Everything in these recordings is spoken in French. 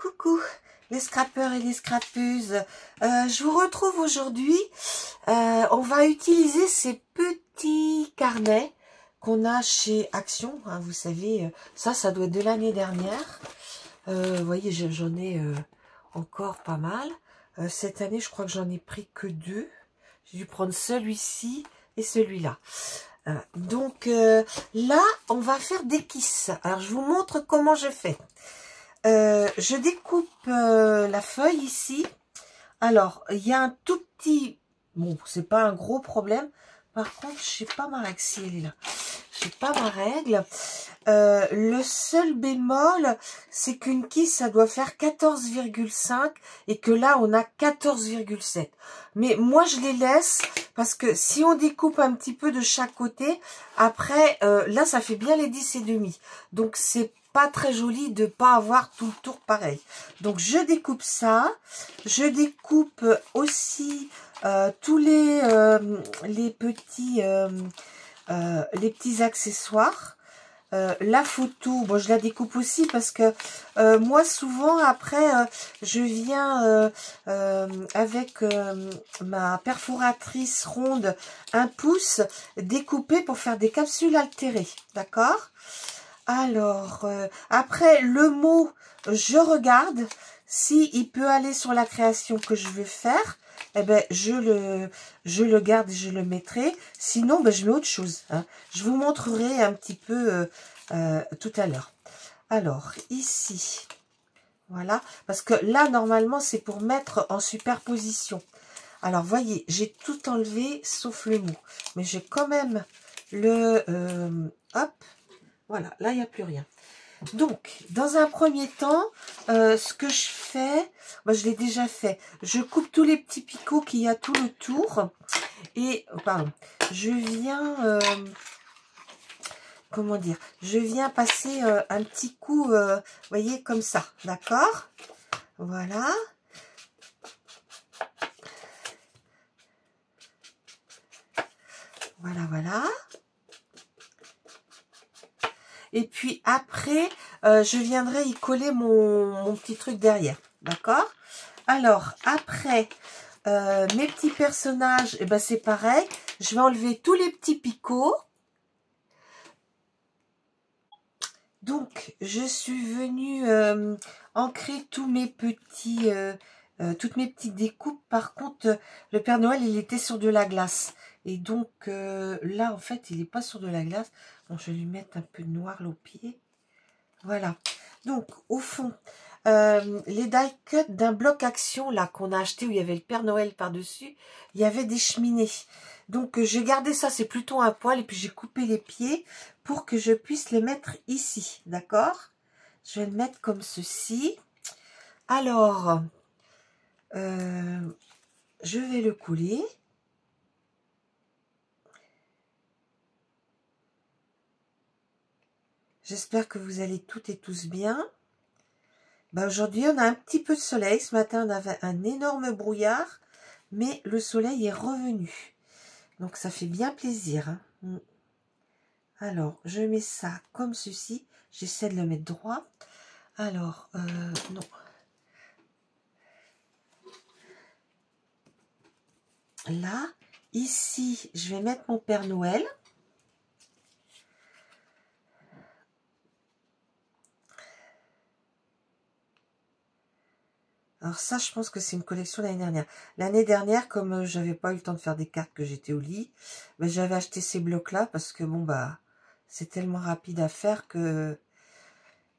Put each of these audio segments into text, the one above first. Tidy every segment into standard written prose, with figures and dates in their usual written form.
Coucou les scrappeurs et les scrappeuses, je vous retrouve aujourd'hui. On va utiliser ces petits carnets qu'on a chez Action, hein, vous savez, ça doit être de l'année dernière. Vous voyez, j'en ai encore pas mal. Cette année, je crois que j'en ai pris que 2. J'ai dû prendre celui-ci et celui-là. Donc là, on va faire des kisses. Alors, je vous montre comment je fais. Je découpe la feuille ici. Alors, il y a un tout petit... Bon, c'est pas un gros problème. Par contre, je sais pas ma règle, si elle est là. Je sais pas ma règle. Le seul bémol, c'est qu'une quisse, ça doit faire 14,5 et que là, on a 14,7. Mais moi, je les laisse parce que si on découpe un petit peu de chaque côté, après, là, ça fait bien les 10,5. Donc, c'est pas très joli de pas avoir tout le tour pareil. Donc, je découpe ça. Je découpe aussi tous les petits accessoires. La photo, bon, je la découpe aussi parce que moi souvent après je viens avec ma perforatrice ronde 1 pouce découper pour faire des capsules altérées, d'accord? Alors après le mot, je regarde si il peut aller sur la création que je veux faire. Eh ben, je le garde et je le mettrai. Sinon, ben, je mets autre chose. Hein. Je vous montrerai un petit peu tout à l'heure. Alors, ici, voilà. Parce que là, normalement, c'est pour mettre en superposition. Alors, voyez, j'ai tout enlevé, sauf le mot. Mais j'ai quand même le... hop, voilà, là, il n'y a plus rien. Donc, dans un premier temps, ce que je fais, moi je l'ai déjà fait, je coupe tous les petits picots qu'il y a tout le tour et, pardon, je viens, comment dire, je viens passer un petit coup, vous voyez, comme ça, d'accord? Voilà. Voilà, voilà. Et puis après, je viendrai y coller mon petit truc derrière. D'accord? Alors, après, mes petits personnages, eh ben, c'est pareil. Je vais enlever tous les petits picots. Donc, je suis venue ancrer tous mes petits, toutes mes petites découpes. Par contre, le Père Noël, il était sur de la glace. Et donc, là, en fait, il n'est pas sur de la glace. Bon, je vais lui mettre un peu de noir là, au pied. Voilà. Donc, au fond, les die cuts d'un bloc Action, là, qu'on a acheté, où il y avait le Père Noël par-dessus, il y avait des cheminées. Donc, j'ai gardé ça, c'est plutôt un poil, et puis j'ai coupé les pieds pour que je puisse les mettre ici, d'accord? Je vais le mettre comme ceci. Alors, je vais le couler. J'espère que vous allez toutes et tous bien. Ben, aujourd'hui, on a un petit peu de soleil. Ce matin, on avait un énorme brouillard, mais le soleil est revenu. Donc, ça fait bien plaisir. Hein. Alors, je mets ça comme ceci. J'essaie de le mettre droit. Alors, non. Là, ici, je vais mettre mon Père Noël. Alors ça, je pense que c'est une collection l'année dernière. L'année dernière, comme j'avais pas eu le temps de faire des cartes, que j'étais au lit, ben, j'avais acheté ces blocs-là parce que bon, bah, c'est tellement rapide à faire que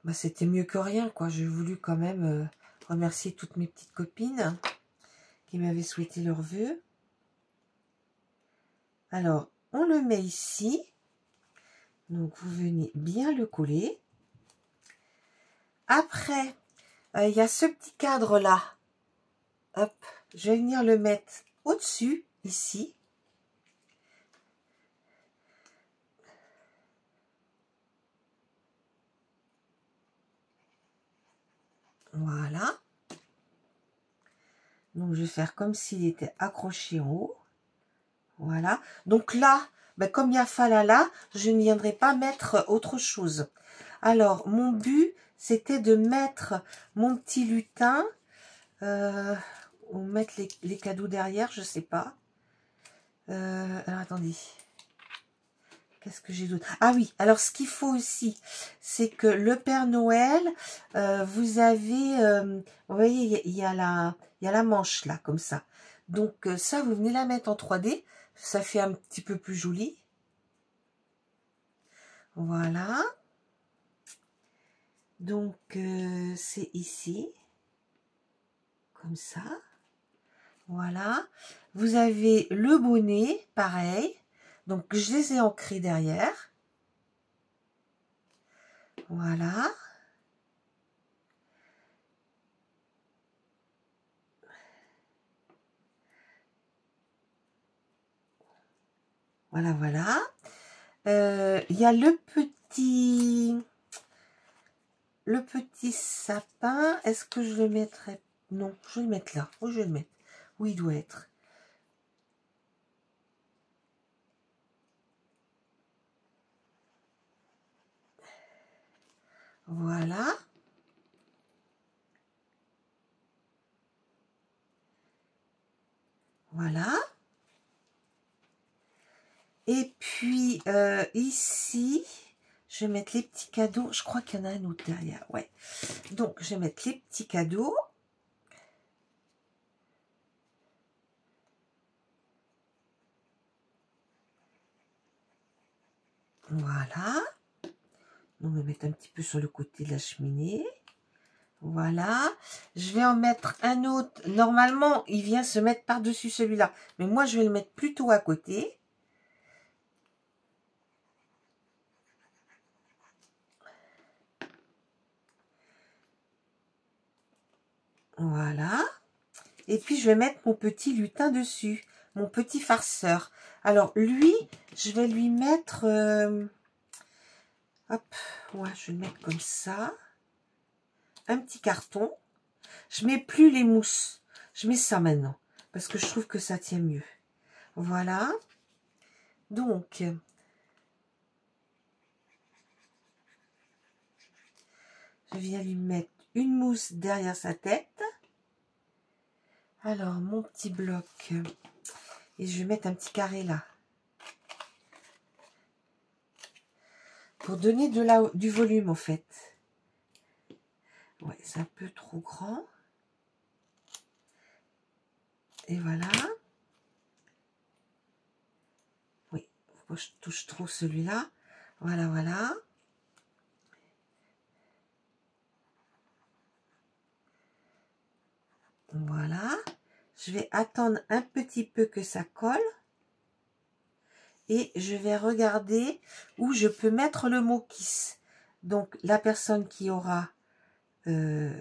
bah, c'était mieux que rien, quoi. J'ai voulu quand même remercier toutes mes petites copines qui m'avaient souhaité leurs vœux. Alors, on le met ici. Donc, vous venez bien le coller. Après, il y a ce petit cadre-là. Hop, je vais venir le mettre au-dessus, ici. Voilà. Donc, je vais faire comme s'il était accroché en haut. Voilà. Donc là, ben, comme il y a falala, je ne viendrai pas mettre autre chose. Alors, mon but, c'était de mettre mon petit lutin, ou mettre les cadeaux derrière, je sais pas. Alors attendez. Qu'est-ce que j'ai d'autre? Ah oui, alors ce qu'il faut aussi, c'est que le Père Noël, vous avez, vous voyez, il y a la manche là, comme ça. Donc ça, vous venez la mettre en 3D, ça fait un petit peu plus joli. Voilà. Donc c'est ici, comme ça. Voilà. Vous avez le bonnet, pareil. Donc je les ai ancrés derrière. Voilà. Voilà, voilà. Il y a le petit sapin. Est-ce que je le mettrais? Non, je vais le mettre là. Où je vais le mettre? Où il doit être? Voilà. Voilà. Et puis, ici, je vais mettre les petits cadeaux. Je crois qu'il y en a un autre derrière. Ouais. Donc, je vais mettre les petits cadeaux. Voilà. On va mettre un petit peu sur le côté de la cheminée. Voilà. Je vais en mettre un autre. Normalement, il vient se mettre par-dessus celui-là. Mais moi, je vais le mettre plutôt à côté. Voilà. Et puis, je vais mettre mon petit lutin dessus. Mon petit farceur. Alors, lui, je vais lui mettre... hop. Ouais, je vais le mettre comme ça. Un petit carton. Je mets plus les mousses. Je mets ça maintenant. Parce que je trouve que ça tient mieux. Voilà. Donc... je viens lui mettre une mousse derrière sa tête. Alors, mon petit bloc. Et je vais mettre un petit carré là. Pour donner du volume, en fait. Ouais, c'est un peu trop grand. Et voilà. Oui, faut que je touche trop celui-là. Voilà, voilà. Voilà. Je vais attendre un petit peu que ça colle. Et je vais regarder où je peux mettre le mot Kiss. Donc, la personne qui aura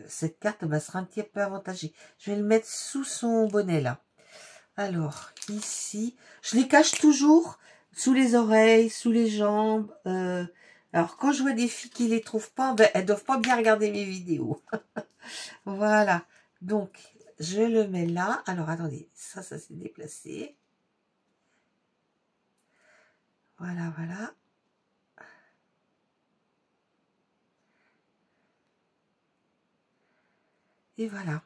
cette carte sera un petit peu avantagée. Je vais le mettre sous son bonnet, là. Alors, ici, je les cache toujours sous les oreilles, sous les jambes. Alors, quand je vois des filles qui les trouvent pas, ben, elles doivent pas bien regarder mes vidéos. Voilà. Donc, je le mets là. Alors, attendez, ça s'est déplacé. Voilà, voilà. Et voilà.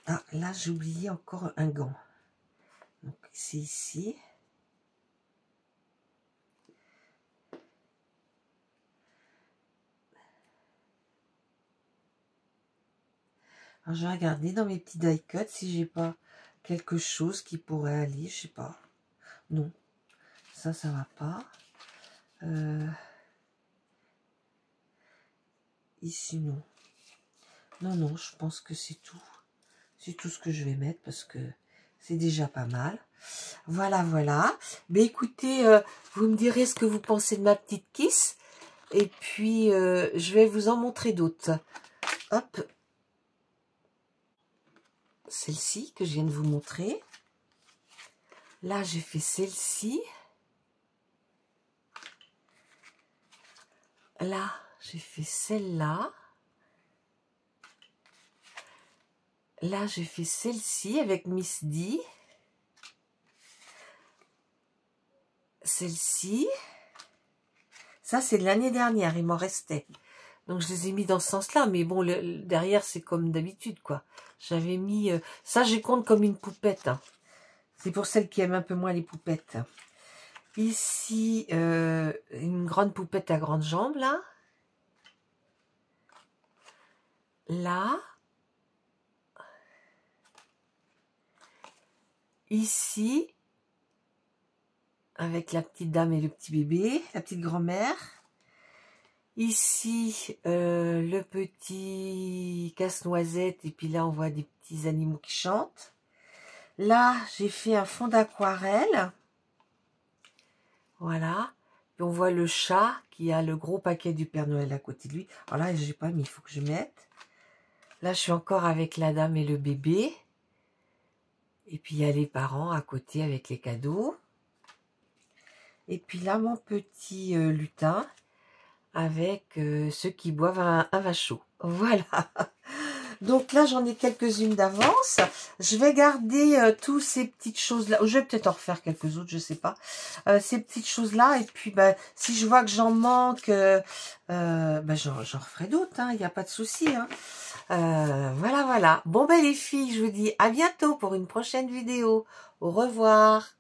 Ah, là, j'ai oublié encore un gant. Donc, c'est ici. Alors, je vais regarder dans mes petits die cuts si j'ai pas quelque chose qui pourrait aller, je sais pas. Non, ça va pas. Ici, non. Non, non, je pense que c'est tout. C'est tout ce que je vais mettre parce que c'est déjà pas mal. Voilà, voilà. Mais écoutez, vous me direz ce que vous pensez de ma petite Kiss. Et puis, je vais vous en montrer d'autres. Hop. Celle-ci que je viens de vous montrer. Là, j'ai fait celle-ci. Là, j'ai fait celle-là. Là, j'ai fait celle-ci avec Miss D. Celle-ci. Ça, c'est de l'année dernière, il m'en restait. Donc, je les ai mis dans ce sens-là. Mais bon, derrière, c'est comme d'habitude, quoi. J'avais mis... ça, je compte comme une poupette. Hein. C'est pour celles qui aiment un peu moins les poupettes. Ici, une grande poupette à grandes jambes, là. Là. Ici, avec la petite dame et le petit bébé, la petite grand-mère. Ici, le petit casse-noisette, et puis là, on voit des petits animaux qui chantent. Là, j'ai fait un fond d'aquarelle. Voilà. Puis on voit le chat qui a le gros paquet du Père Noël à côté de lui. Alors là, je n'ai pas mis, il faut que je mette. Là, je suis encore avec la dame et le bébé. Et puis, il y a les parents à côté avec les cadeaux. Et puis là, mon petit lutin avec ceux qui boivent un vin chaud. Voilà. Donc là, j'en ai quelques-unes d'avance. Je vais garder tous ces petites choses-là. Je vais peut-être en refaire quelques autres, je sais pas. Ces petites choses-là. Et puis, si je vois que j'en manque, j'en referai d'autres. Il n'y a pas de souci. Hein. Voilà, voilà. Bon, les filles, je vous dis à bientôt pour une prochaine vidéo. Au revoir.